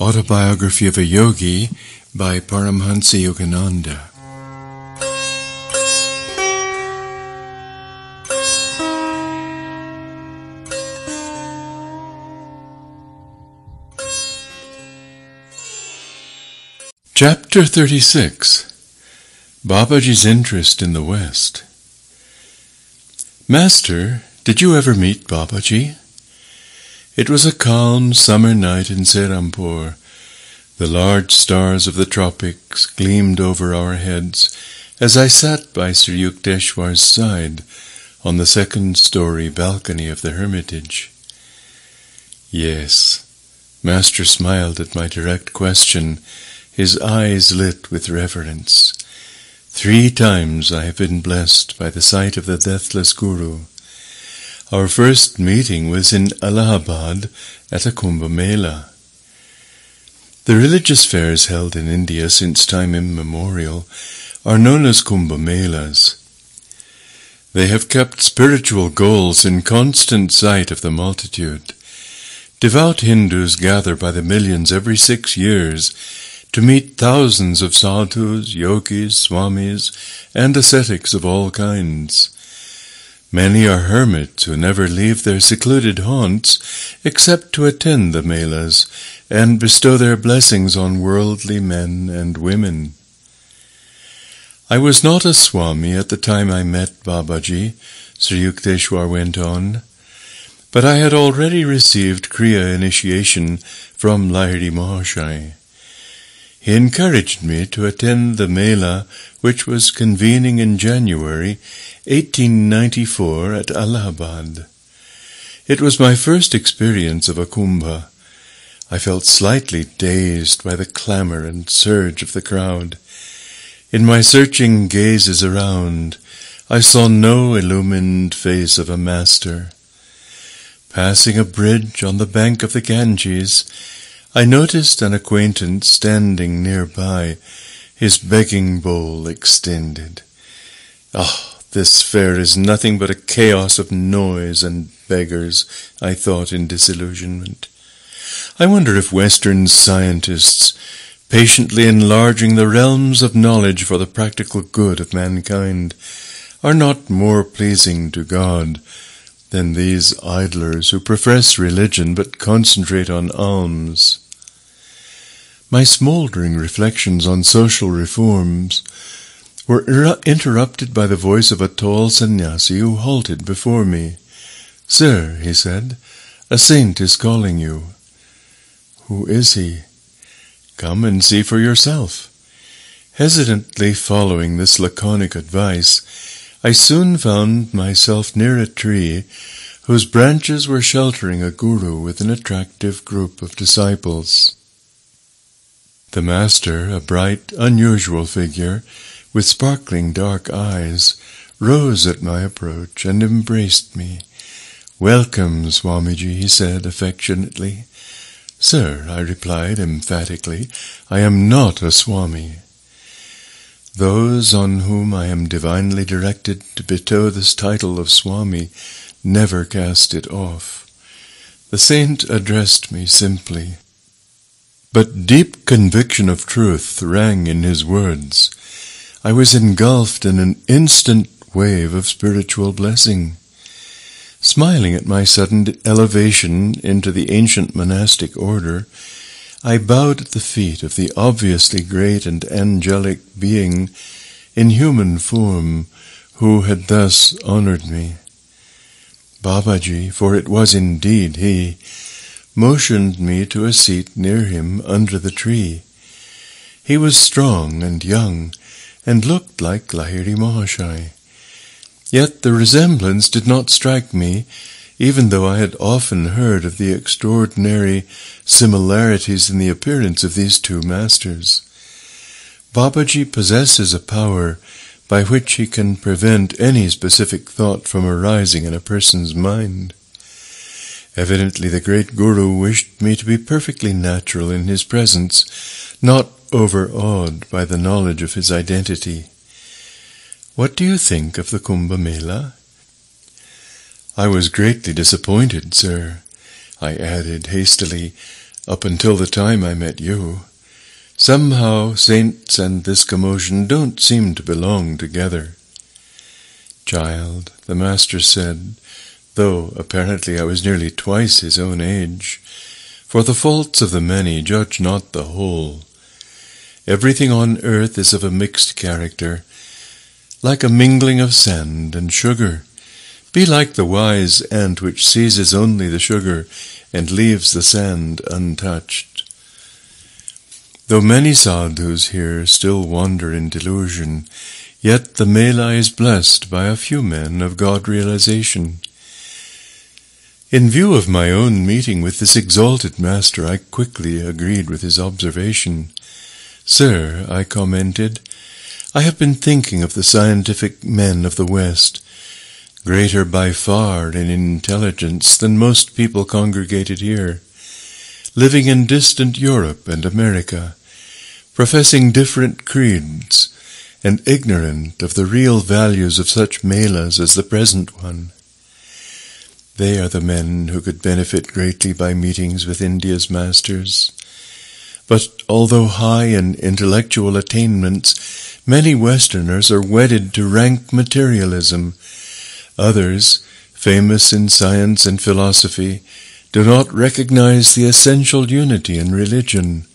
Autobiography of a Yogi by Paramhansa Yogananda. Chapter 36. Babaji's Interest in the West. Master, did you ever meet Babaji? It was a calm summer night in Serampore. The large stars of the tropics gleamed over our heads as I sat by Sri Yukteswar's side on the second-story balcony of the hermitage. Yes, Master smiled at my direct question, his eyes lit with reverence. 3 times I have been blessed by the sight of the deathless Guru. Our first meeting was in Allahabad at a Kumbh Mela. The religious fairs held in India since time immemorial are known as Kumbh Melas. They have kept spiritual goals in constant sight of the multitude. Devout Hindus gather by the millions every 6 years to meet thousands of sadhus, yogis, swamis, and ascetics of all kinds. Many are hermits who never leave their secluded haunts except to attend the melas and bestow their blessings on worldly men and women. I was not a swami at the time I met Babaji, Sri Yukteswar went on, but I had already received Kriya initiation from Lahiri Mahashai. He encouraged me to attend the Mela which was convening in January 1894 at Allahabad. It was my first experience of a kumbha. I felt slightly dazed by the clamor and surge of the crowd. In my searching gazes around, I saw no illumined face of a master. Passing a bridge on the bank of the Ganges, I noticed an acquaintance standing nearby, his begging bowl extended. This fair is nothing but a chaos of noise and beggars, I thought in disillusionment. I wonder if Western scientists, patiently enlarging the realms of knowledge for the practical good of mankind, are not more pleasing to God than these idlers who profess religion but concentrate on alms. My smouldering reflections on social reforms were interrupted by the voice of a tall sannyasi who halted before me. "Sir," he said, "a saint is calling you." "Who is he?" "Come and see for yourself." Hesitantly following this laconic advice, I soon found myself near a tree whose branches were sheltering a guru with an attractive group of disciples. The master, a bright, unusual figure, with sparkling dark eyes, rose at my approach and embraced me. "Welcome, Swamiji," he said affectionately. "Sir," I replied emphatically, "I am not a swami." Those on whom I am divinely directed to bestow this title of Swami never cast it off. The saint addressed me simply, but deep conviction of truth rang in his words. I was engulfed in an instant wave of spiritual blessing. Smiling at my sudden elevation into the ancient monastic order, I bowed at the feet of the obviously great and angelic being in human form who had thus honored me. Babaji, for it was indeed he, motioned me to a seat near him under the tree. He was strong and young, and looked like Lahiri Mahashai. Yet the resemblance did not strike me, even though I had often heard of the extraordinary similarities in the appearance of these two masters. Babaji possesses a power by which he can prevent any specific thought from arising in a person's mind. Evidently the great Guru wished me to be perfectly natural in his presence, not overawed by the knowledge of his identity. "What do you think of the Kumbh Mela?" "I was greatly disappointed, sir," I added hastily, up until the time I met you. Somehow saints and this commotion don't seem to belong together." "Child," the master said, though apparently I was nearly twice his own age, "for the faults of the many judge not the whole. Everything on earth is of a mixed character, like a mingling of sand and sugar. Be like the wise ant which seizes only the sugar and leaves the sand untouched." Though many sadhus here still wander in delusion, yet the Mela is blessed by a few men of God-realization. In view of my own meeting with this exalted master, I quickly agreed with his observation. "Sir," I commented, "I have been thinking of the scientific men of the West, greater by far in intelligence than most people congregated here, living in distant Europe and America, professing different creeds, and ignorant of the real values of such melas as the present one. They are the men who could benefit greatly by meetings with India's masters. But although high in intellectual attainments, many Westerners are wedded to rank materialism. Others, famous in science and philosophy, do not recognize the essential unity in religion.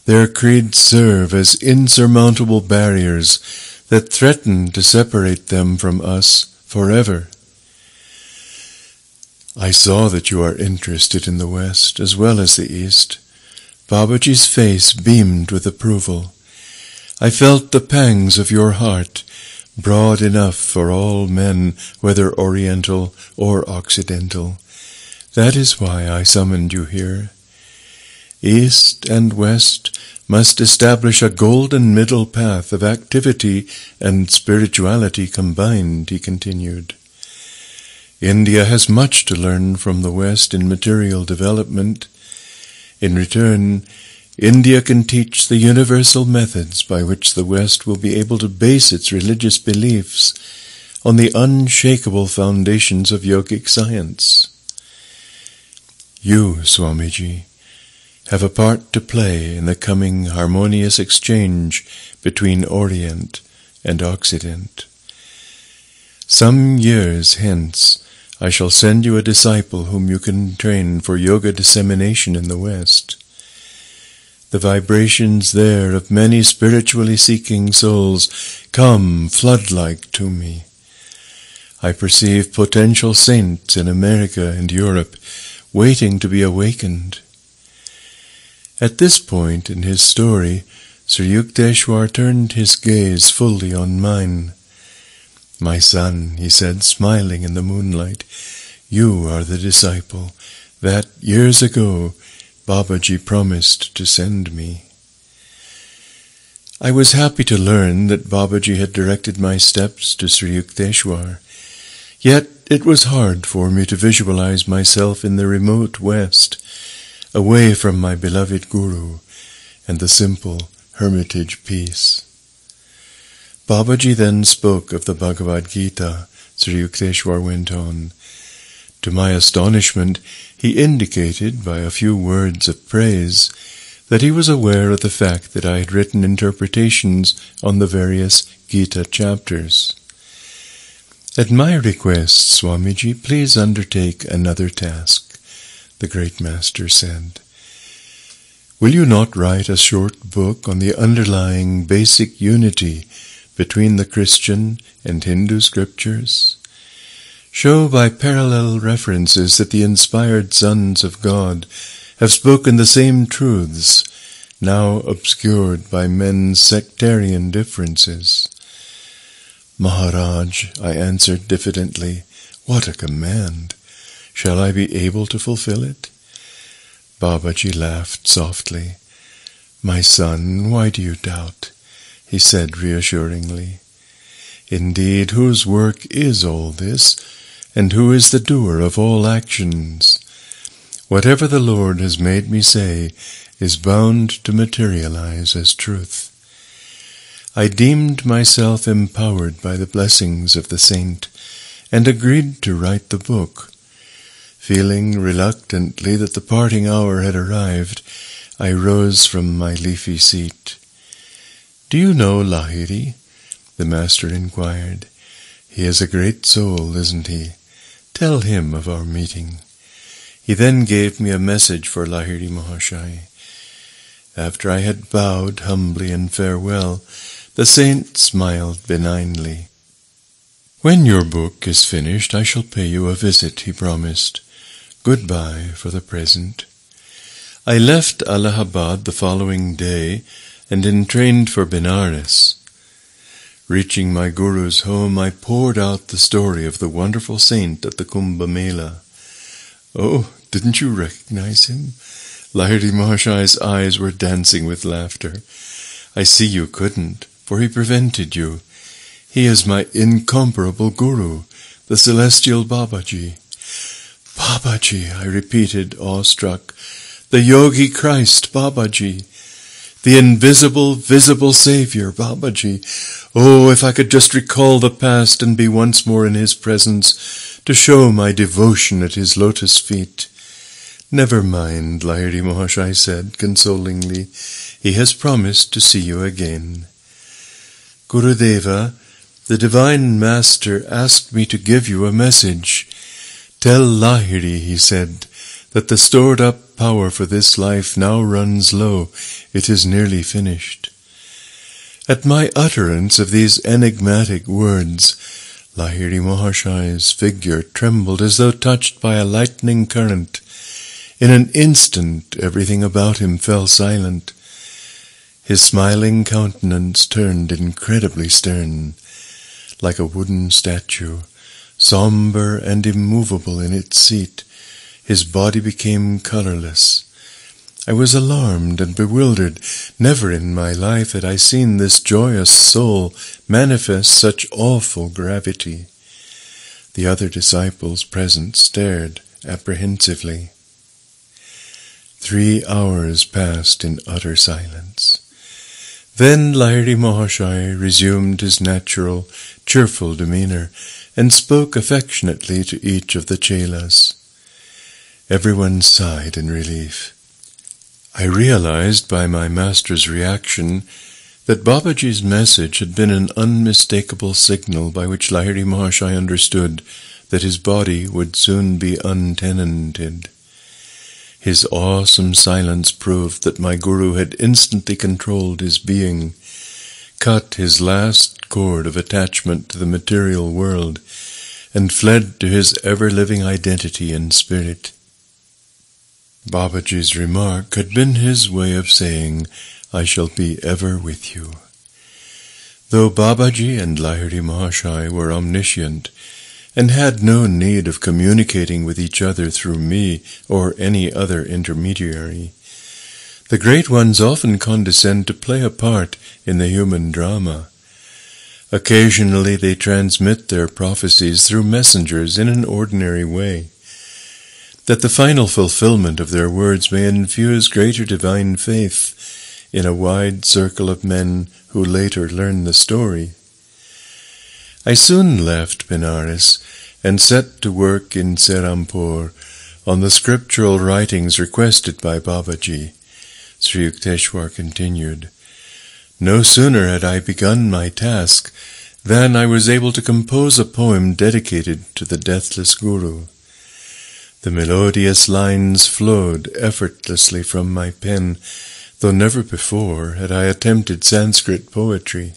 Their creeds serve as insurmountable barriers that threaten to separate them from us forever." "I saw that you are interested in the West as well as the East." Babaji's face beamed with approval. "I felt the pangs of your heart, broad enough for all men, whether Oriental or Occidental. That is why I summoned you here. East and West must establish a golden middle path of activity and spirituality combined," he continued. "India has much to learn from the West in material development. In return, India can teach the universal methods by which the West will be able to base its religious beliefs on the unshakable foundations of yogic science. You, Swamiji, have a part to play in the coming harmonious exchange between Orient and Occident. Some years hence, I shall send you a disciple whom you can train for yoga dissemination in the West. The vibrations there of many spiritually seeking souls come flood-like to me. I perceive potential saints in America and Europe waiting to be awakened." At this point in his story, Sri Yukteswar turned his gaze fully on mine. "My son," he said, smiling in the moonlight, "you are the disciple that, years ago, Babaji promised to send me." I was happy to learn that Babaji had directed my steps to Sri Yukteswar, yet it was hard for me to visualize myself in the remote West, away from my beloved Guru and the simple hermitage peace. Babaji then spoke of the Bhagavad Gita. Sri Yukteswar went on. To my astonishment, he indicated by a few words of praise that he was aware of the fact that I had written interpretations on the various Gita chapters. "At my request, Swamiji, please undertake another task," the great master said. "Will you not write a short book on the underlying basic unity between the Christian and Hindu scriptures? Show by parallel references that the inspired sons of God have spoken the same truths, now obscured by men's sectarian differences." "Maharaj," I answered diffidently, "what a command! Shall I be able to fulfill it?" Babaji laughed softly. "My son, why do you doubt?" he said reassuringly. "Indeed, whose work is all this, and who is the doer of all actions? Whatever the Lord has made me say is bound to materialize as truth. I deemed myself empowered by the blessings of the saint, and agreed to write the book. Feeling reluctantly that the parting hour had arrived, I rose from my leafy seat. "Do you know Lahiri?" the master inquired. "He is a great soul, isn't he? Tell him of our meeting." He then gave me a message for Lahiri Mahashai. After I had bowed humbly in farewell, the saint smiled benignly. "When your book is finished, I shall pay you a visit," he promised. "Goodbye for the present." I left Allahabad the following day and entrained for Benares. Reaching my guru's home, I poured out the story of the wonderful saint at the Kumbh Mela. "Oh, didn't you recognize him?" Lahiri Mahashai's eyes were dancing with laughter. "I see you couldn't, for he prevented you. He is my incomparable guru, the celestial Babaji." "Babaji," I repeated, awestruck. "The Yogi Christ, Babaji. The invisible, visible Savior, Babaji. Oh, if I could just recall the past and be once more in his presence, to show my devotion at his lotus feet." "Never mind," Lahiri Mahashai said consolingly. "He has promised to see you again." "Gurudeva, the Divine Master asked me to give you a message. Tell Lahiri," he said, "that the stored-up power for this life now runs low. It is nearly finished." At my utterance of these enigmatic words, Lahiri Mahashai's figure trembled as though touched by a lightning current. In an instant, everything about him fell silent. His smiling countenance turned incredibly stern, like a wooden statue, somber and immovable in its seat. His body became colorless. I was alarmed and bewildered. Never in my life had I seen this joyous soul manifest such awful gravity. The other disciples present stared apprehensively. 3 hours passed in utter silence. Then Lahiri Mahashai resumed his natural, cheerful demeanor and spoke affectionately to each of the chelas. Everyone sighed in relief. I realized by my master's reaction that Babaji's message had been an unmistakable signal by which Lahiri Mahashai understood that his body would soon be untenanted. His awesome silence proved that my guru had instantly controlled his being, cut his last cord of attachment to the material world, and fled to his ever-living identity and spirit. Babaji's remark had been his way of saying, "I shall be ever with you." Though Babaji and Lahiri Mahashai were omniscient, and had no need of communicating with each other through me or any other intermediary, the great ones often condescend to play a part in the human drama. Occasionally they transmit their prophecies through messengers in an ordinary way, that the final fulfillment of their words may infuse greater divine faith in a wide circle of men who later learn the story. I soon left Benares and set to work in Serampore on the scriptural writings requested by Babaji. Sri Yukteswar continued. No sooner had I begun my task than I was able to compose a poem dedicated to the deathless Guru. The melodious lines flowed effortlessly from my pen, though never before had I attempted Sanskrit poetry.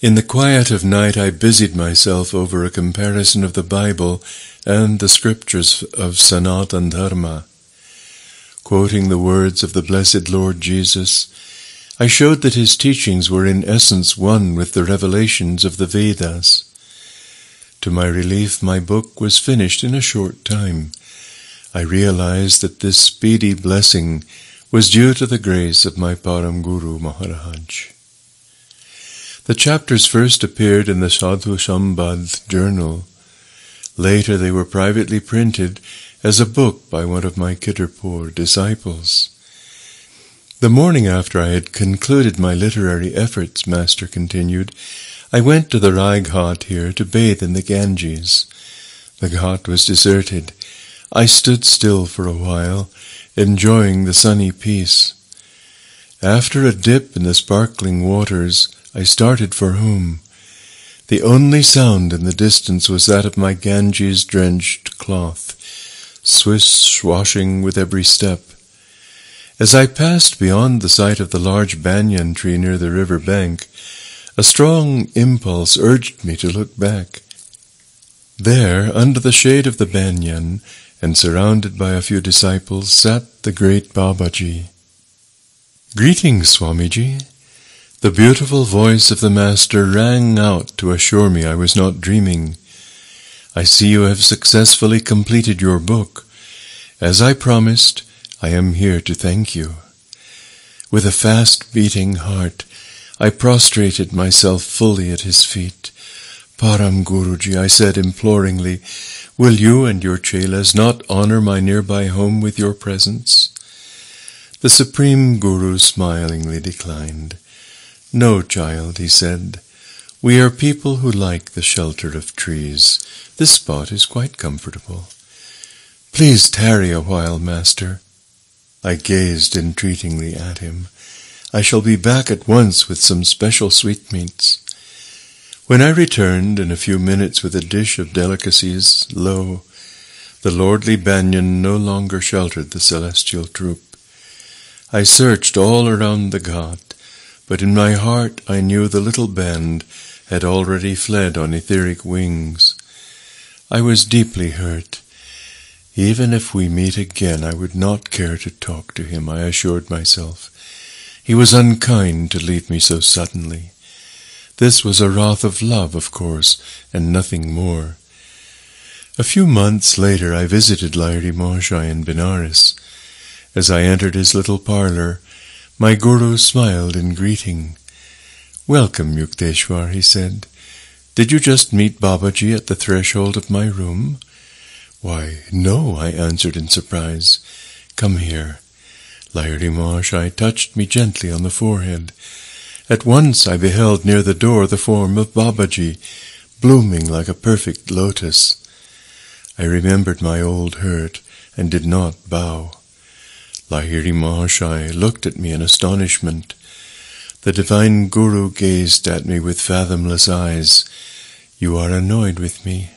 In the quiet of night I busied myself over a comparison of the Bible and the scriptures of Sanatana Dharma. Quoting the words of the blessed Lord Jesus, I showed that his teachings were in essence one with the revelations of the Vedas. To my relief, my book was finished in a short time. I realized that this speedy blessing was due to the grace of my Param Guru Maharaj. The chapters first appeared in the Sadhu Sambad journal. Later they were privately printed as a book by one of my Kitterpur disciples. The morning after I had concluded my literary efforts, Master continued, I went to the Rai Ghat here to bathe in the Ganges. The ghat was deserted. I stood still for a while, enjoying the sunny peace. After a dip in the sparkling waters, I started for home. The only sound in the distance was that of my Ganges-drenched cloth, swish-swashing with every step. As I passed beyond the sight of the large banyan tree near the river bank, a strong impulse urged me to look back. There, under the shade of the banyan, and surrounded by a few disciples, sat the great Babaji. "Greetings, Swamiji." The beautiful voice of the Master rang out to assure me I was not dreaming. "I see you have successfully completed your book. As I promised, I am here to thank you." With a fast-beating heart, I prostrated myself fully at his feet. "Param Guruji," I said imploringly, "will you and your chelas not honor my nearby home with your presence?" The Supreme Guru smilingly declined. "No, child," he said. "We are people who like the shelter of trees. This spot is quite comfortable." "Please tarry a while, Master." I gazed entreatingly at him. "I shall be back at once with some special sweetmeats." When I returned in a few minutes with a dish of delicacies, lo, the lordly banyan no longer sheltered the celestial troop. I searched all around the ghat, but in my heart I knew the little band had already fled on etheric wings. I was deeply hurt. Even if we meet again, I would not care to talk to him, I assured myself. He was unkind to leave me so suddenly. This was a wrath of love, of course, and nothing more. A few months later I visited Lahiri Mahashaya in Benares. As I entered his little parlor, my Guru smiled in greeting. "Welcome, Yukteswar," he said. "Did you just meet Babaji at the threshold of my room?" "Why, no," I answered in surprise. "Come here." Lahiri Mahashaya touched me gently on the forehead. At once I beheld near the door the form of Babaji, blooming like a perfect lotus. I remembered my old hurt and did not bow. Lahiri Mahashaya looked at me in astonishment. The divine Guru gazed at me with fathomless eyes. "You are annoyed with me?"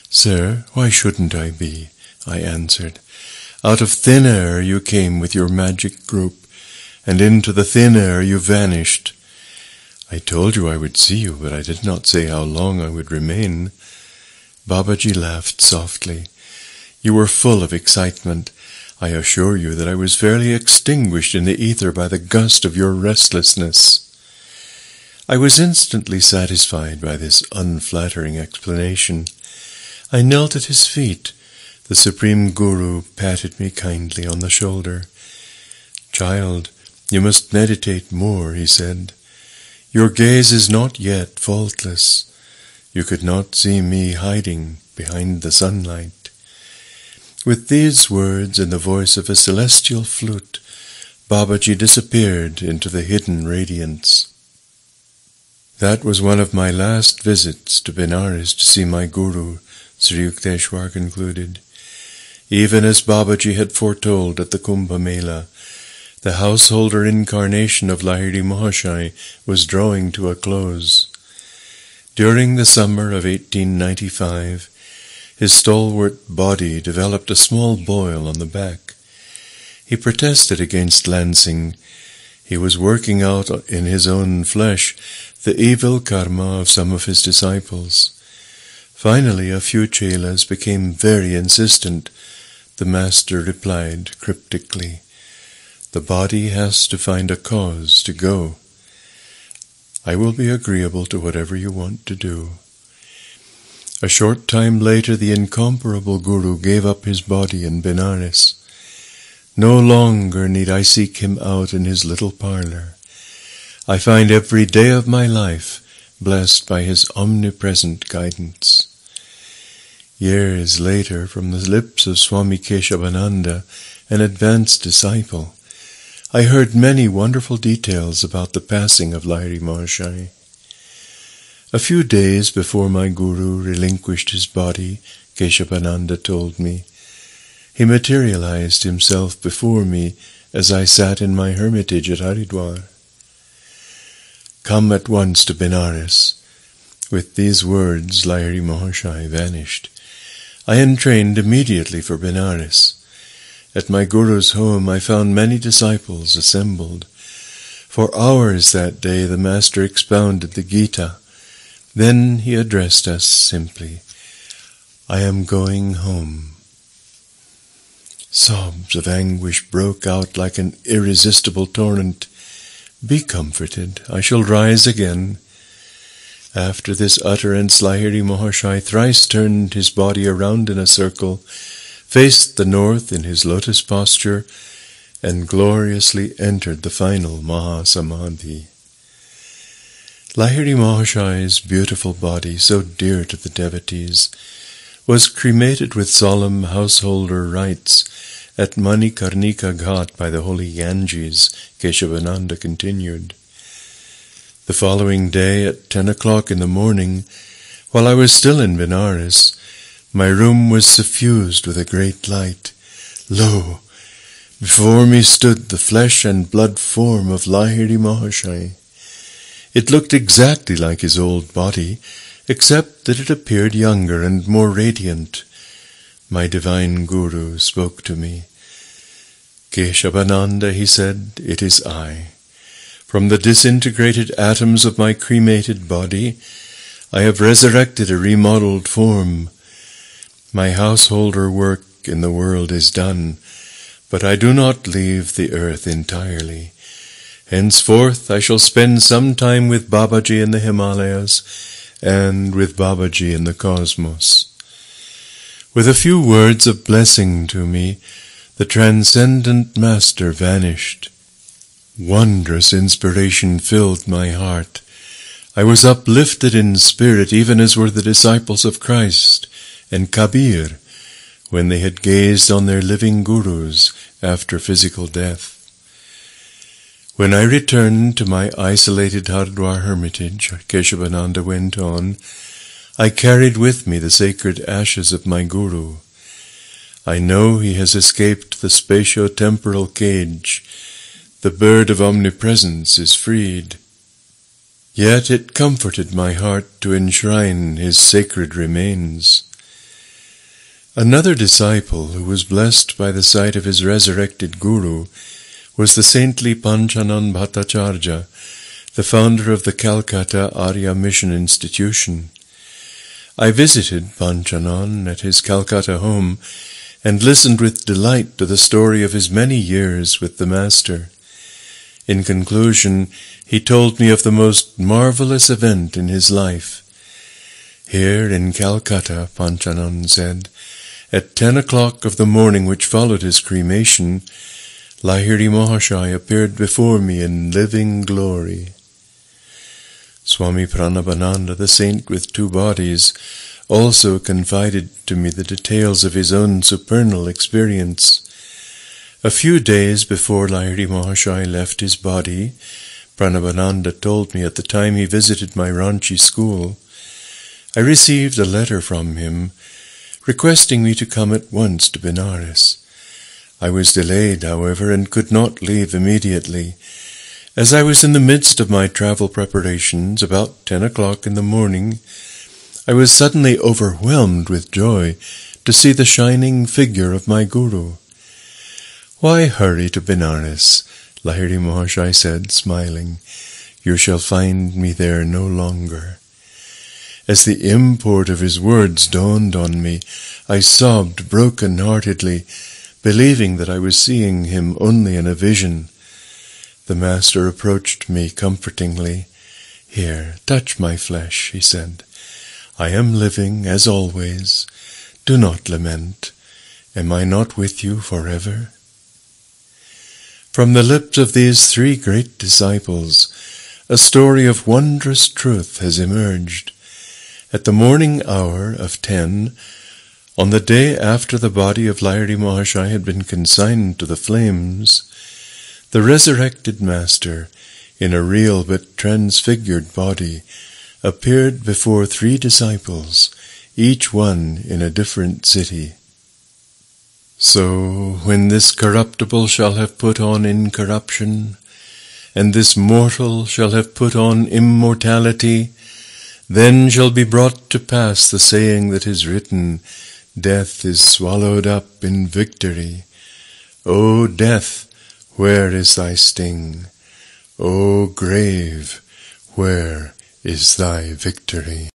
"Sir, why shouldn't I be?" I answered. "Out of thin air you came with your magic group, and into the thin air you vanished. I told you I would see you, but I did not say how long I would remain." Babaji laughed softly. "You were full of excitement. I assure you that I was fairly extinguished in the ether by the gust of your restlessness." I was instantly satisfied by this unflattering explanation. I knelt at his feet. The Supreme Guru patted me kindly on the shoulder. "Child, you must meditate more," he said. "Your gaze is not yet faultless. You could not see me hiding behind the sunlight." With these words and the voice of a celestial flute, Babaji disappeared into the hidden radiance. That was one of my last visits to Benares to see my Guru, Sri Yukteswar concluded. Even as Babaji had foretold at the Kumbh Mela, the householder incarnation of Lahiri Mahashaya was drawing to a close. During the summer of 1895, his stalwart body developed a small boil on the back. He protested against lancing. He was working out in his own flesh the evil karma of some of his disciples. Finally, a few chelas became very insistent. The Master replied cryptically, "The body has to find a cause to go. I will be agreeable to whatever you want to do." A short time later, the incomparable Guru gave up his body in Benares. No longer need I seek him out in his little parlor. I find every day of my life blessed by his omnipresent guidance. Years later, from the lips of Swami Keshavananda, an advanced disciple, I heard many wonderful details about the passing of Lahiri Mahashaya. A few days before my Guru relinquished his body, Keshavananda told me, he materialized himself before me as I sat in my hermitage at Haridwar. "Come at once to Benares." With these words, Lahiri Mahashai vanished. I entrained immediately for Benares. At my Guru's home I found many disciples assembled. For hours that day the Master expounded the Gita. Then he addressed us simply, "I am going home." Sobs of anguish broke out like an irresistible torrent. "Be comforted, I shall rise again." After this utterance, Lahiri Mahashai thrice turned his body around in a circle, faced the north in his lotus posture, and gloriously entered the final Mahasamadhi. Lahiri Mahashai's beautiful body, so dear to the devotees, was cremated with solemn householder rites at Manikarnika Ghat by the holy Ganges, Keshavananda continued. The following day at 10 o'clock in the morning, while I was still in Benares, my room was suffused with a great light. Lo! Before me stood the flesh and blood form of Lahiri Mahashai. It looked exactly like his old body, except that it appeared younger and more radiant. My divine Guru spoke to me. "Keshavananda," he said, "it is I. From the disintegrated atoms of my cremated body, I have resurrected a remodeled form. My householder work in the world is done, but I do not leave the earth entirely. Henceforth I shall spend some time with Babaji in the Himalayas and with Babaji in the cosmos." With a few words of blessing to me, the transcendent Master vanished. Wondrous inspiration filled my heart. I was uplifted in spirit, even as were the disciples of Christ and Kabir, when they had gazed on their living gurus after physical death. When I returned to my isolated Haridwar hermitage, Keshavananda went on, I carried with me the sacred ashes of my Guru. I know he has escaped the spatio-temporal cage. The bird of omnipresence is freed. Yet it comforted my heart to enshrine his sacred remains. Another disciple who was blessed by the sight of his resurrected Guru was the saintly Panchanan Bhattacharya, the founder of the Calcutta Arya Mission Institution. I visited Panchanan at his Calcutta home and listened with delight to the story of his many years with the Master. In conclusion, he told me of the most marvelous event in his life. Here in Calcutta, Panchanan said, at 10 o'clock of the morning which followed his cremation, Lahiri Mahashai appeared before me in living glory. Swami Pranabananda, the saint with two bodies, also confided to me the details of his own supernal experience. A few days before Lahiri Mahashai left his body, Pranabananda told me at the time he visited my Ranchi school, I received a letter from him requesting me to come at once to Benares. I was delayed, however, and could not leave immediately. As I was in the midst of my travel preparations, about 10 o'clock in the morning, I was suddenly overwhelmed with joy to see the shining figure of my Guru. "Why hurry to Benares?" Lahiri Mahashai said, smiling. "You shall find me there no longer." As the import of his words dawned on me, I sobbed broken-heartedly, believing that I was seeing him only in a vision. The Master approached me comfortingly. "Here, touch my flesh," he said. "I am living as always. Do not lament. Am I not with you forever?" From the lips of these three great disciples, a story of wondrous truth has emerged. At the morning hour of 10, on the day after the body of Lahiri Mahashai had been consigned to the flames, the resurrected Master, in a real but transfigured body, appeared before three disciples, each one in a different city. So, when this corruptible shall have put on incorruption, and this mortal shall have put on immortality, then shall be brought to pass the saying that is written, Death is swallowed up in victory. O death, where is thy sting? O grave, where is thy victory?